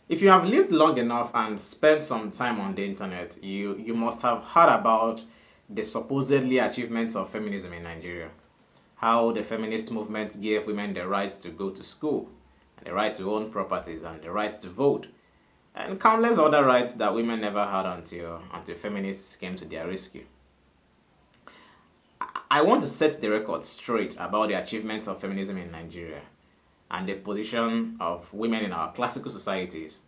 If you have lived long enough and spent some time on the internet, you must have heard about the supposedly achievements of feminism in Nigeria. How the feminist movement gave women the right to go to school, and the right to own properties, and the right to vote, and countless other rights that women never had until feminists came to their rescue. I want to set the record straight about the achievements of feminism in Nigeria and the position of women in our classical societies.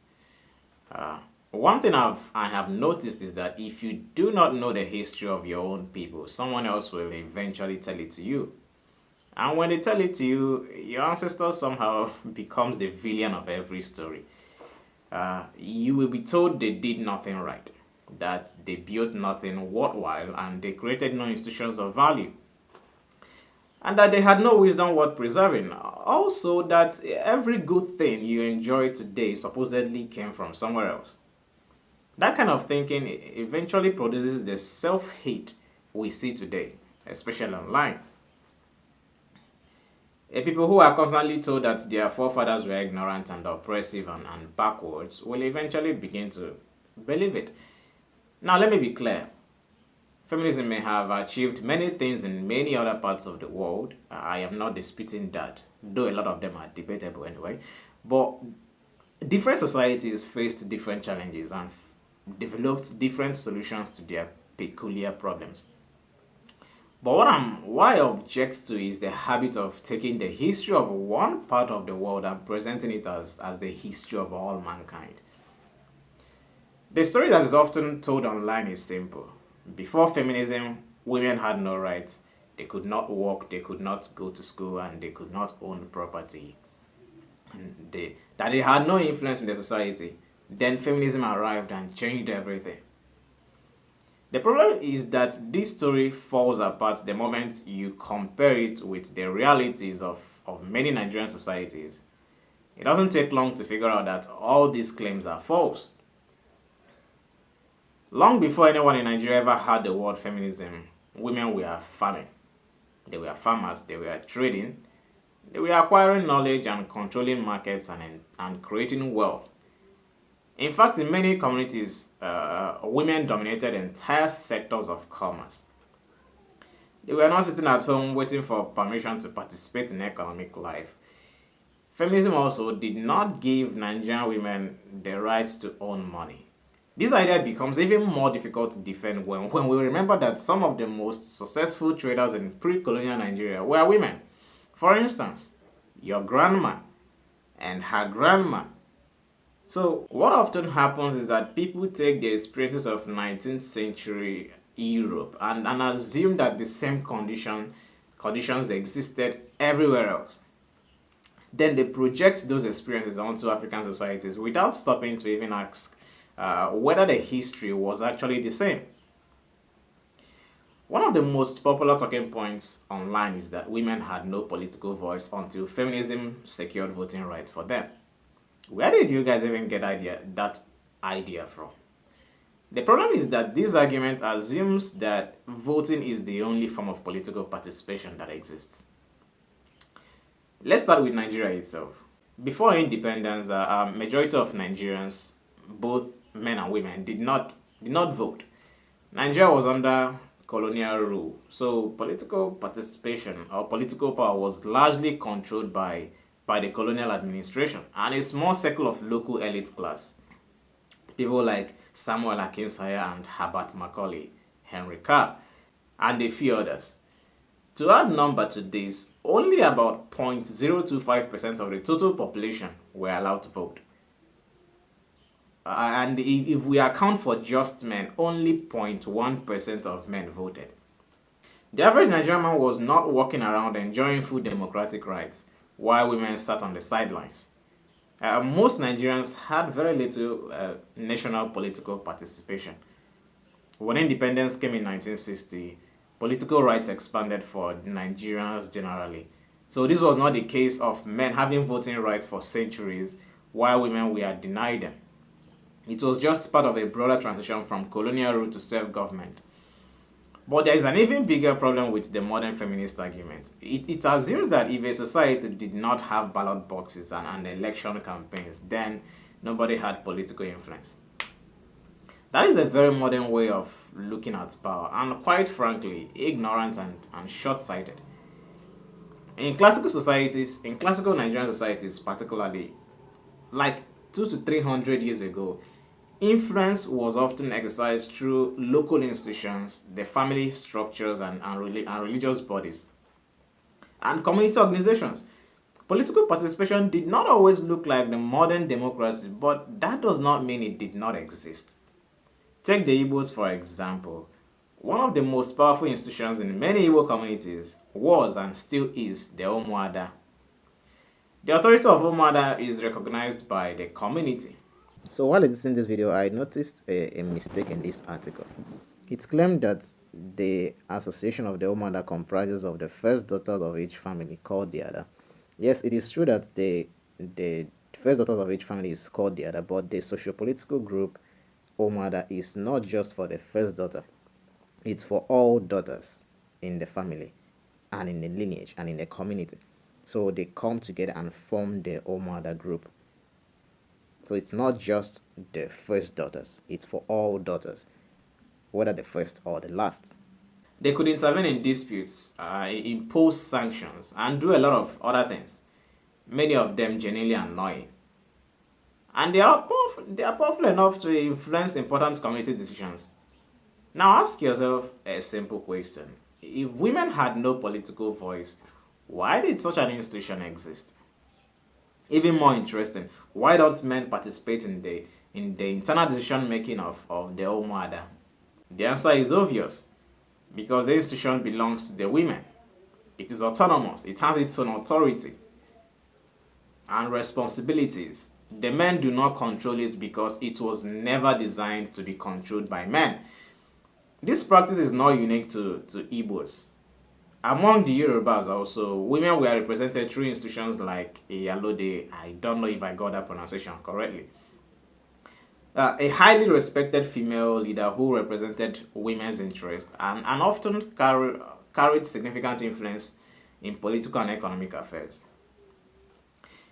Uh, One thing I have noticed is that if you do not know the history of your own people, someone else will eventually tell it to you. And when they tell it to you, your ancestor somehow becomes the villain of every story. You will be told they did nothing right, that they built nothing worthwhile, and they created no institutions of value, and that they had no wisdom worth preserving. Also, that every good thing you enjoy today supposedly came from somewhere else. That kind of thinking eventually produces the self hate we see today, especially online. People who are constantly told that their forefathers were ignorant and oppressive and backwards will eventually begin to believe it. Now, let me be clear. Feminism may have achieved many things in many other parts of the world. I am not disputing that, though a lot of them are debatable anyway. But different societies faced different challenges and developed different solutions to their peculiar problems. But what I object to is the habit of taking the history of one part of the world and presenting it as the history of all mankind. The story that is often told online is simple. Before feminism, women had no rights. They could not work, they could not go to school, and they could not own property. That they had no influence in the society. Then feminism arrived and changed everything. The problem is that this story falls apart the moment you compare it with the realities of many Nigerian societies. It doesn't take long to figure out that all these claims are false. Long before anyone in Nigeria ever heard the word feminism, women were farming. They were farmers, they were trading, they were acquiring knowledge and controlling markets and creating wealth. In fact, in many communities, women dominated entire sectors of commerce. They were not sitting at home waiting for permission to participate in economic life. Feminism also did not give Nigerian women the right to own money. This idea becomes even more difficult to defend when we remember that some of the most successful traders in pre-colonial Nigeria were women. For instance, your grandma and her grandma. So, what often happens is that people take the experiences of 19th century Europe and assume that the same conditions existed everywhere else. Then they project those experiences onto African societies without stopping to even ask whether the history was actually the same. One of the most popular talking points online is that women had no political voice until feminism secured voting rights for them. Where did you guys even get that idea from? The problem is that this argument assumes that voting is the only form of political participation that exists. Let's start with Nigeria itself. Before independence, a majority of Nigerians, both men and women, did not vote. Nigeria was under colonial rule, so political participation or political power was largely controlled by the colonial administration and a small circle of local elite class. People like Samuel Akinsanya and Herbert Macaulay, Henry Carr, and a few others. To add number to this, only about 0.025% of the total population were allowed to vote. And if we account for just men, only 0.1% of men voted. The average Nigerian man was not walking around enjoying full democratic rights while women sat on the sidelines. Most Nigerians had very little national political participation. When independence came in 1960, political rights expanded for Nigerians generally. So this was not the case of men having voting rights for centuries while women were denied them. It was just part of a broader transition from colonial rule to self-government. But there is an even bigger problem with the modern feminist argument. It assumes that if a society did not have ballot boxes and election campaigns, then nobody had political influence. That is a very modern way of looking at power, and quite frankly, ignorant and short sighted. In classical societies, in classical Nigerian societies particularly, like 2 to 300 years ago, influence was often exercised through local institutions, the family structures, and religious bodies, and community organizations. Political participation did not always look like the modern democracy, but that does not mean it did not exist. Take the Igbos for example. One of the most powerful institutions in many Igbo communities was and still is the Umuada. The authority of Umuada is recognized by the community. So while editing this video, I noticed a mistake in this article. It's claimed that the association of the Umuada comprises of the first daughters of each family called the other. Yes, it is true that the first daughters of each family is called the other, but the socio-political group Umuada is not just for the first daughter. It's for all daughters in the family and in the lineage and in the community. So they come together and form the Umuada group. So it's not just the first daughters, it's for all daughters, whether the first or the last. They could intervene in disputes, impose sanctions, and do a lot of other things, many of them genuinely annoying. And they are powerful enough to influence important community decisions. Now ask yourself a simple question. If women had no political voice, why did such an institution exist? Even more interesting, why don't men participate in the internal decision making of the Umuada? The answer is obvious. Because the institution belongs to the women. It is autonomous, it has its own authority and responsibilities. The men do not control it because it was never designed to be controlled by men. This practice is not unique to Igbos. Among the Yorubas also, women were represented through institutions like Iyalode. I don't know if I got that pronunciation correctly. A highly respected female leader who represented women's interests and often carried significant influence in political and economic affairs.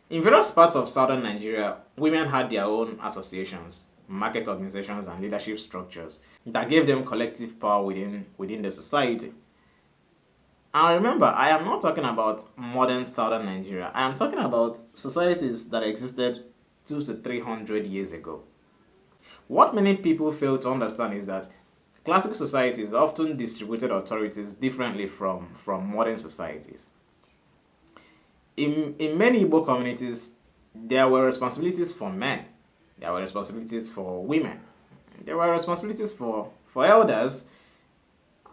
In various parts of southern Nigeria, women had their own associations, market organizations, and leadership structures that gave them collective power within the society. And remember, I am not talking about modern southern Nigeria. I am talking about societies that existed 2 to 300 years ago. What many people fail to understand is that classical societies often distributed authorities differently from modern societies. In many Igbo communities, there were responsibilities for men, there were responsibilities for women, there were responsibilities for elders,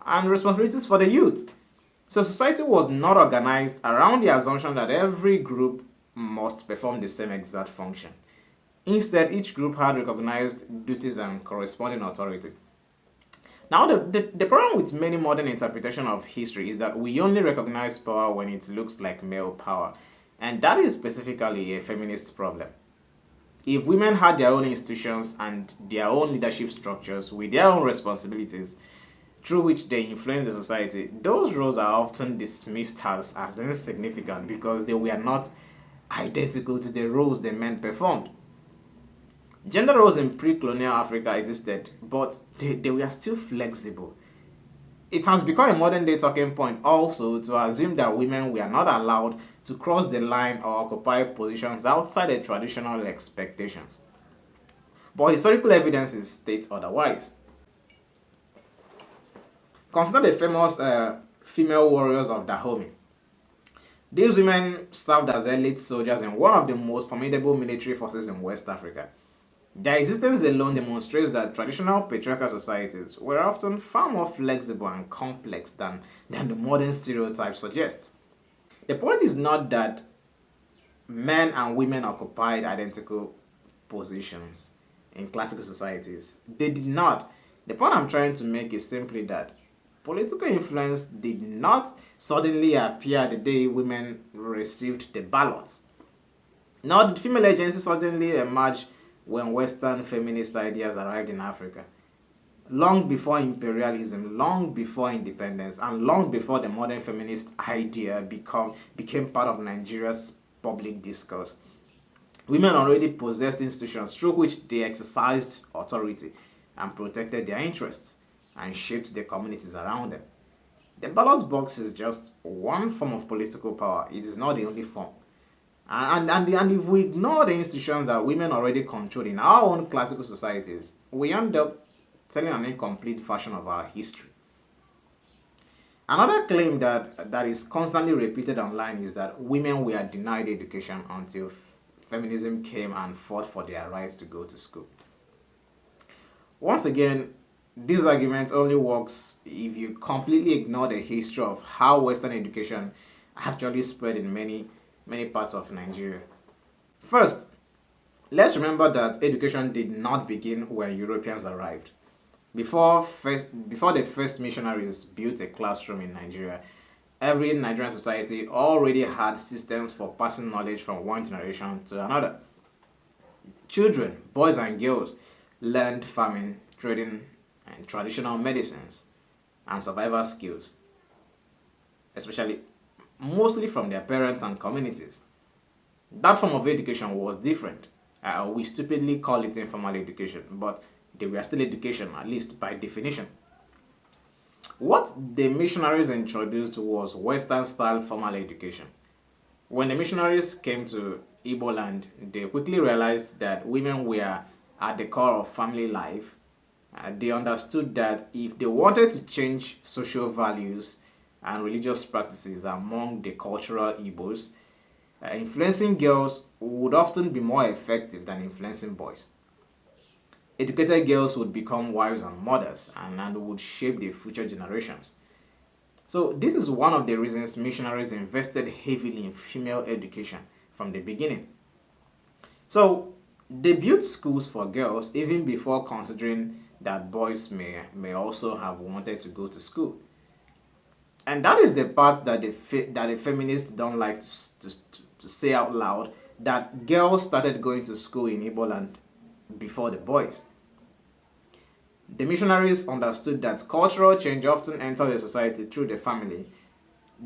and responsibilities for the youth. So society was not organized around the assumption that every group must perform the same exact function. Instead, each group had recognized duties and corresponding authority. Now, the problem with many modern interpretation of history is that we only recognize power when it looks like male power, and that is specifically a feminist problem. If women had their own institutions and their own leadership structures with their own responsibilities through which they influence the society, those roles are often dismissed as insignificant because they were not identical to the roles the men performed. Gender roles in pre-colonial Africa existed, but they were still flexible. It has become a modern day talking point also to assume that women were not allowed to cross the line or occupy positions outside the traditional expectations. But historical evidences state otherwise. Consider the famous female warriors of Dahomey. These women served as elite soldiers in one of the most formidable military forces in West Africa. Their existence alone demonstrates that traditional patriarchal societies were often far more flexible and complex than the modern stereotype suggests. The point is not that men and women occupied identical positions in classical societies. They did not. The point I'm trying to make is simply that political influence did not suddenly appear the day women received the ballots. Nor did female agency suddenly emerge when Western feminist ideas arrived in Africa. Long before imperialism, long before independence, and long before the modern feminist idea became part of Nigeria's public discourse. Women already possessed institutions through which they exercised authority and protected their interests and shaped the communities around them. The ballot box is just one form of political power. It is not the only form. And if we ignore the institutions that women already control in our own classical societies, we end up telling an incomplete version of our history. Another claim that is constantly repeated online is that women were denied education until feminism came and fought for their rights to go to school. Once again, this argument only works if you completely ignore the history of how Western education actually spread in many parts of Nigeria. First, let's remember that education did not begin when Europeans arrived. Before the first missionaries built a classroom in Nigeria, every Nigerian society already had systems for passing knowledge from one generation to another. Children, boys and girls, learned farming, trading, and traditional medicines and survival skills, especially mostly from their parents and communities. That form of education was different. We stupidly call it informal education, but they were still education, at least by definition. What the missionaries introduced was Western style formal education. When the missionaries came to Igbo land, they quickly realized that women were at the core of family life. They understood that if they wanted to change social values and religious practices among the cultural Igbos, influencing girls would often be more effective than influencing boys. Educated girls would become wives and mothers and would shape the future generations. So, this is one of the reasons missionaries invested heavily in female education from the beginning. So, they built schools for girls even before considering that boys may also have wanted to go to school. And that is the part that the feminists don't like to say out loud, that girls started going to school in Igbo land before the boys. The missionaries understood that cultural change often enters the society through the family.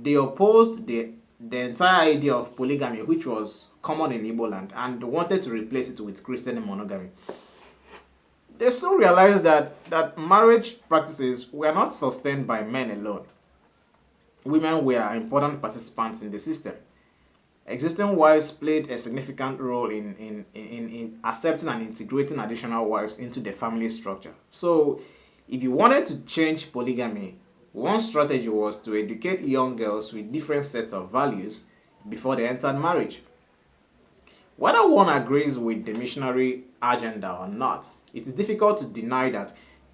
They opposed the entire idea of polygamy, which was common in Igbo land, and wanted to replace it with Christian monogamy. They soon realized that marriage practices were not sustained by men alone. Women were important participants in the system. Existing wives played a significant role in accepting and integrating additional wives into the family structure. So, if you wanted to change polygamy, one strategy was to educate young girls with different sets of values before they entered marriage. Whether one agrees with the missionary agenda or not, it is difficult to deny that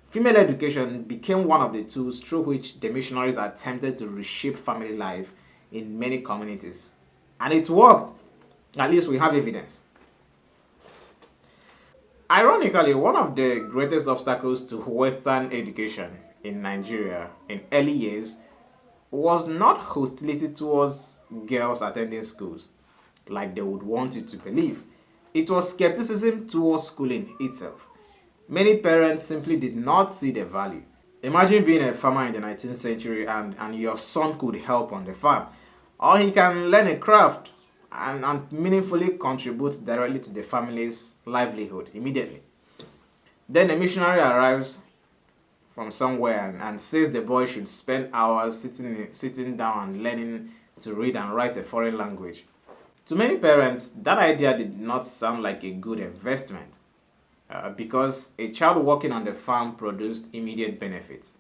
female education became one of the tools through which the missionaries attempted to reshape family life in many communities. And it worked. At least we have evidence. Ironically, one of the greatest obstacles to Western education in Nigeria in early years was not hostility towards girls attending schools, like they would want you to believe. It was skepticism towards schooling itself. Many parents simply did not see the value. Imagine being a farmer in the 19th century and your son could help on the farm, or he can learn a craft and meaningfully contribute directly to the family's livelihood immediately. Then a missionary arrives from somewhere and says the boy should spend hours sitting down and learning to read and write a foreign language. To many parents, that idea did not sound like a good investment because a child working on the farm produced immediate benefits.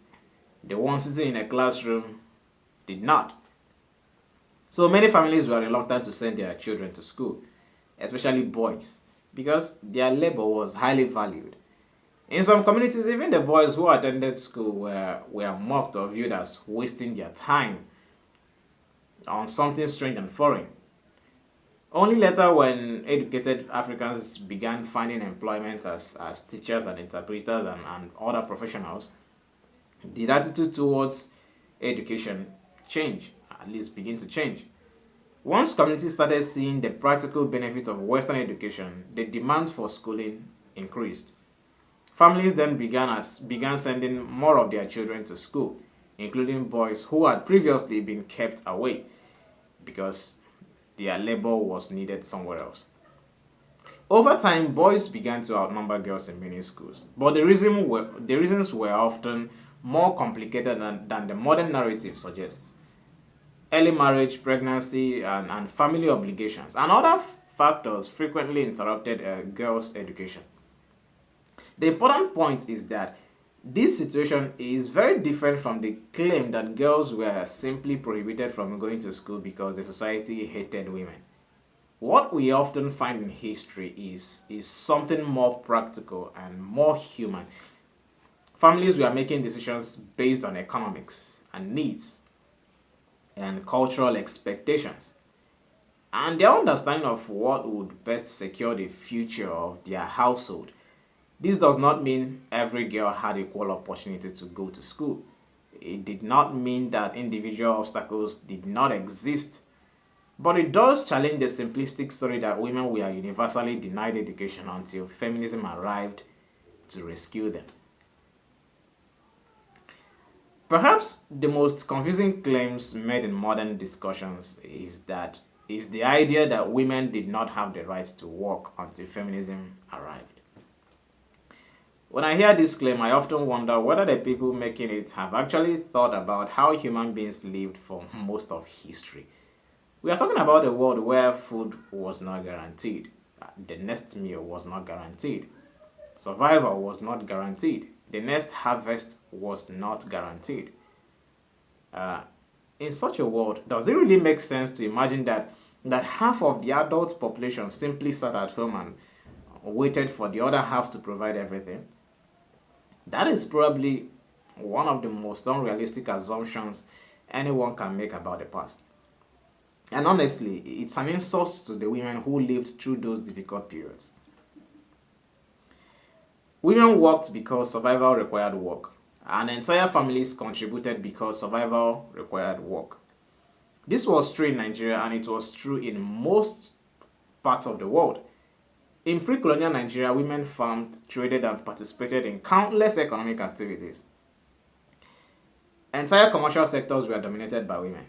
The one sitting in a classroom did not. So many families were reluctant to send their children to school, especially boys, because their labor was highly valued. In some communities, even the boys who attended school were mocked or viewed as wasting their time on something strange and foreign. Only later, when educated Africans began finding employment as teachers and interpreters and other professionals, the attitude towards education changed, at least begin to change. Once communities started seeing the practical benefit of Western education, the demand for schooling increased. Families then began sending more of their children to school, including boys who had previously been kept away because their labor was needed somewhere else. Over time, boys began to outnumber girls in many schools, but the reasons were often more complicated than the modern narrative suggests. Early marriage, pregnancy, and family obligations, and other factors frequently interrupted a girl's education. The important point is that this situation is very different from the claim that girls were simply prohibited from going to school because the society hated women. What we often find in history is something more practical and more human. Families were making decisions based on economics and needs and cultural expectations and their understanding of what would best secure the future of their household. This does not mean every girl had equal opportunity to go to school. It did not mean that individual obstacles did not exist, but it does challenge the simplistic story that women were universally denied education until feminism arrived to rescue them. Perhaps the most confusing claims made in modern discussions is the idea that women did not have the right to work until feminism arrived. When I hear this claim, I often wonder whether the people making it have actually thought about how human beings lived for most of history. We are talking about a world where food was not guaranteed, the next meal was not guaranteed, survival was not guaranteed, the next harvest was not guaranteed. Uh, in such a world, does it really make sense to imagine that half of the adult population simply sat at home and waited for the other half to provide everything? That is probably one of the most unrealistic assumptions anyone can make about the past. And honestly, it's an insult to the women who lived through those difficult periods. Women worked because survival required work, and entire families contributed because survival required work. This was true in Nigeria and it was true in most parts of the world. In pre colonial Nigeria, women farmed, traded, and participated in countless economic activities. Entire commercial sectors were dominated by women.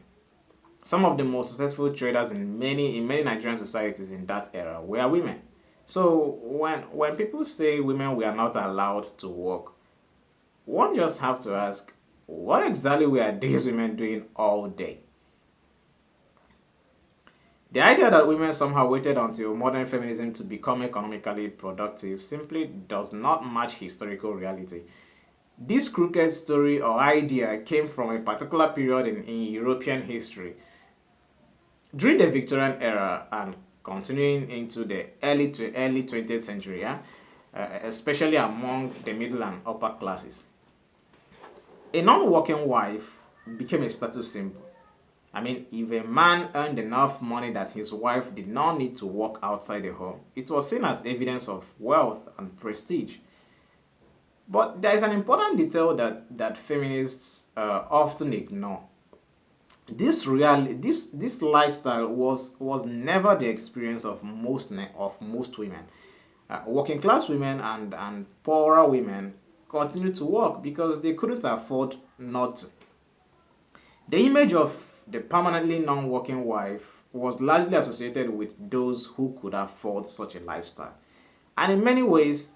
Some of the most successful traders in many Nigerian societies in that era were women. So when people say women were not allowed to work, one just have to ask, what exactly were these women doing all day? The idea that women somehow waited until modern feminism to become economically productive simply does not match historical reality. This crooked story or idea came from a particular period in European history. During the Victorian era and continuing into the early 20th century, yeah, especially among the middle and upper classes, a non-working wife became a status symbol. I mean, if a man earned enough money that his wife did not need to work outside the home, it was seen as evidence of wealth and prestige. But there is an important detail that feminists often ignore. This lifestyle was never the experience of most women. Working class women and poorer women continued to work because they couldn't afford not to. The image of the permanently non-working wife was largely associated with those who could afford such a lifestyle. And in many ways,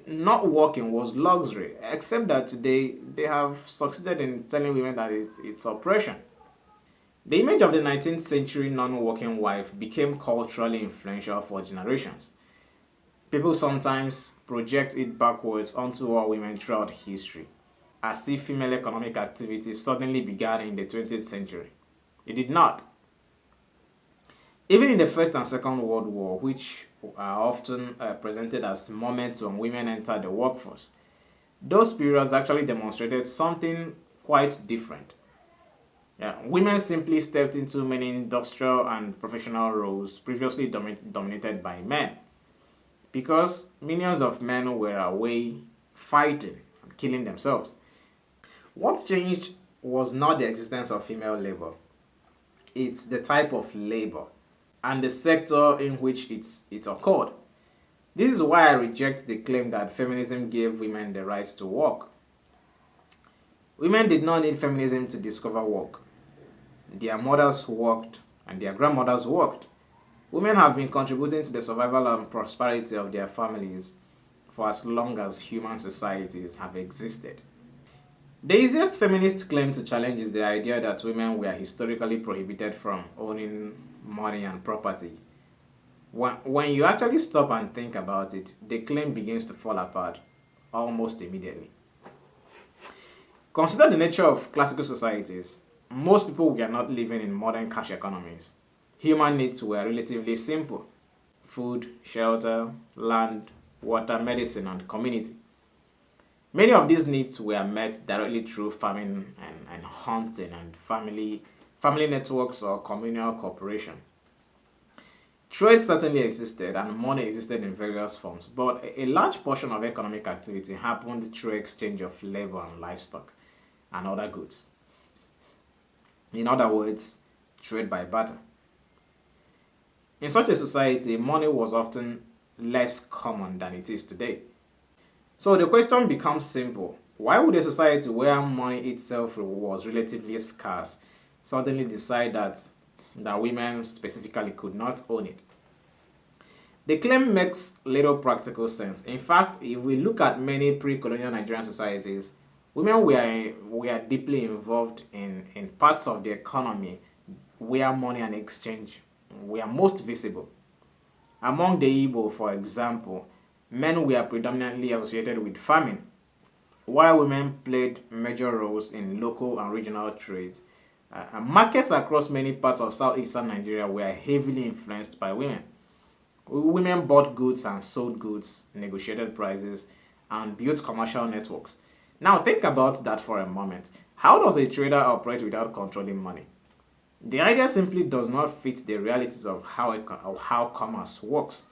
not working was luxury, except that today they have succeeded in telling women that it's oppression. The image of the 19th century non-working wife became culturally influential for generations. People sometimes project it backwards onto all women throughout history, as if female economic activity suddenly began in the 20th century. It did not. Even in the First and Second World War, which are often presented as moments when women entered the workforce, those periods actually demonstrated something quite different. Yeah, women simply stepped into many industrial and professional roles previously dominated by men because millions of men were away fighting and killing themselves. What changed was not the existence of female labor, it's the type of labor and the sector in which it occurred. This is why I reject the claim that feminism gave women the right to work. Women did not need feminism to discover work. Their mothers worked and their grandmothers worked. Women have been contributing to the survival and prosperity of their families for as long as human societies have existed. The easiest feminist claim to challenge is the idea that women were historically prohibited from owning money and property. When you actually stop and think about it, the claim begins to fall apart almost immediately. Consider the nature of classical societies. Most people were not living in modern cash economies. Human needs were relatively simple: food, shelter, land, water, medicine, and community. Many of these needs were met directly through farming and hunting and family networks or communal cooperation. Trade certainly existed and money existed in various forms, but a large portion of economic activity happened through exchange of labor and livestock and other goods. In other words, trade by barter. In such a society, money was often less common than it is today. So the question becomes simple. Why would a society where money itself was relatively scarce suddenly decide that women specifically could not own it? The claim makes little practical sense. In fact, if we look at many pre-colonial Nigerian societies, women were deeply involved in parts of the economy where money and exchange were most visible. Among the Igbo, for example, men were predominantly associated with farming, while women played major roles in local and regional trade. Markets across many parts of southeastern Nigeria were heavily influenced by women. Women bought goods and sold goods, negotiated prices, and built commercial networks. Now think about that for a moment. How does a trader operate without controlling money? The idea simply does not fit the realities of how commerce works.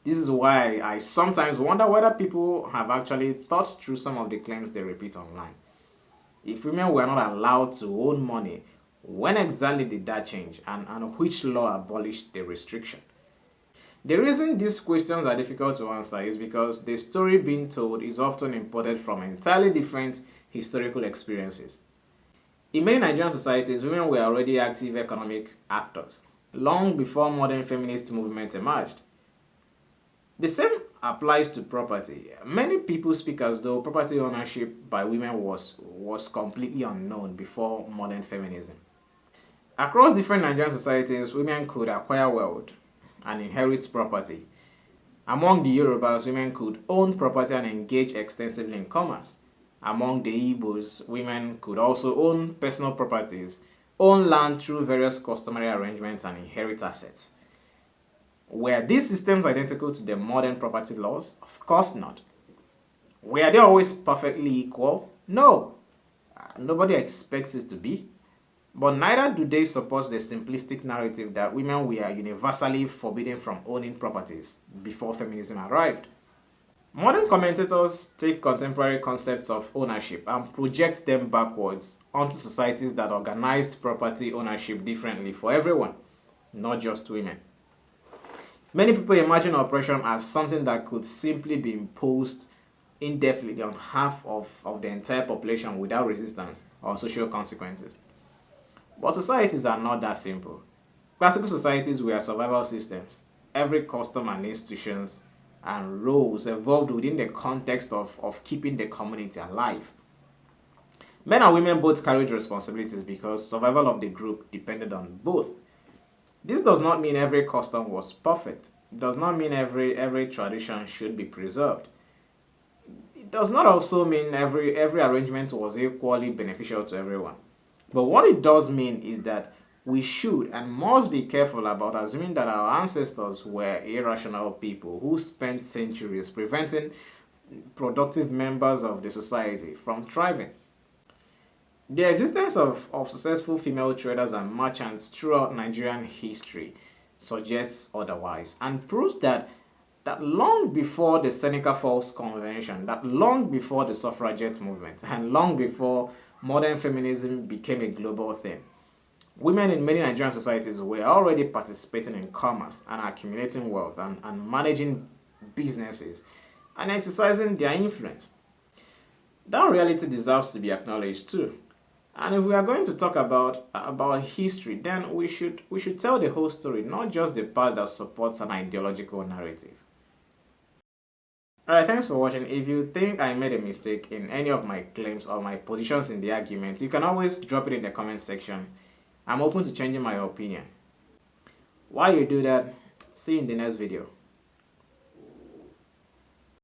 This is why I sometimes wonder whether people have actually thought through some of the claims they repeat online. If women were not allowed to own money, when exactly did that change, and which law abolished the restriction? The reason these questions are difficult to answer is because the story being told is often imported from entirely different historical experiences. In many Nigerian societies, women were already active economic actors, long before modern feminist movement emerged. The same applies to property. Many people speak as though property ownership by women was completely unknown before modern feminism. Across different Nigerian societies, women could acquire wealth and inherit property. Among the Yorubas, women could own property and engage extensively in commerce. Among the Igbos, women could also own personal properties, own land through various customary arrangements, and inherit assets. Were these systems identical to the modern property laws? Of course not. Were they always perfectly equal? No. Nobody expects it to be. But neither do they support the simplistic narrative that women were universally forbidden from owning properties before feminism arrived. Modern commentators take contemporary concepts of ownership and project them backwards onto societies that organized property ownership differently for everyone, not just women. Many people imagine oppression as something that could simply be imposed indefinitely on half of the entire population without resistance or social consequences. But societies are not that simple. Classical societies were survival systems. Every custom and institutions and roles evolved within the context of keeping the community alive. Men and women both carried responsibilities because survival of the group depended on both. This does not mean every custom was perfect. It does not mean every tradition should be preserved. It does not also mean every arrangement was equally beneficial to everyone. But what it does mean is that we should and must be careful about assuming that our ancestors were irrational people who spent centuries preventing productive members of the society from thriving. The existence of successful female traders and merchants throughout Nigerian history suggests otherwise and proves that long before the Seneca Falls Convention, that long before the suffragette movement, and long before modern feminism became a global thing, women in many Nigerian societies were already participating in commerce and accumulating wealth and managing businesses and exercising their influence. That reality deserves to be acknowledged too. And if we are going to talk about history, then we should tell the whole story, not just the part that supports an ideological narrative. Alright, thanks for watching. If you think I made a mistake in any of my claims or my positions in the argument, you can always drop it in the comment section. I'm open to changing my opinion. While you do that, see you in the next video.